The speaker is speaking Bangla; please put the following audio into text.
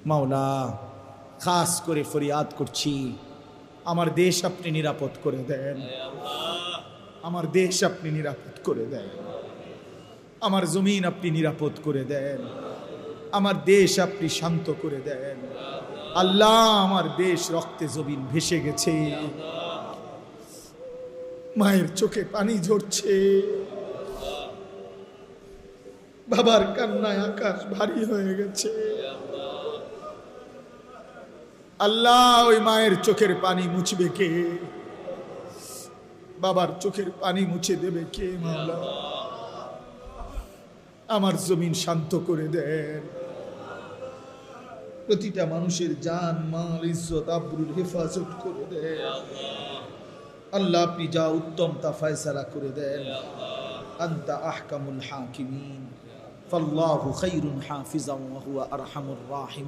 মাওলা খাস করে ফরিয়াদ করছি, আমার দেশ আপনি নিরাপদ করে দেন, আমার দেশ আপনি নিরাপদ করে দেন, আমার জমিন আপনি নিরাপদ করে দেন, আমার দেশ আপনি শান্ত করে দেন। আল্লাহ, আমার দেশ রক্তে জমিন ভেসে গেছে, মায়ের চোখে পানি ঝরছে, বাবার কান্নায় আকাশ ভারী হয়ে গেছে। আল্লাহ, ওই মায়ের চোখের পানি মুছবে কে? বাবার চোখের পানি মুছে দেবে কে? মাওলা, আমার জমিন শান্ত করে দেন, প্রতিটা মানুষের জান মাল ইজ্জত আবরুর হেফাজত করে দেন। আল্লাহ, আপনি যা উত্তম তা ফয়সালা করে দেন। আনতা আহকামুল হাকিমিন, ফাল্লাহু খায়রুন হাফিজান ওয়া হুয়া আরহামুর রাহিম।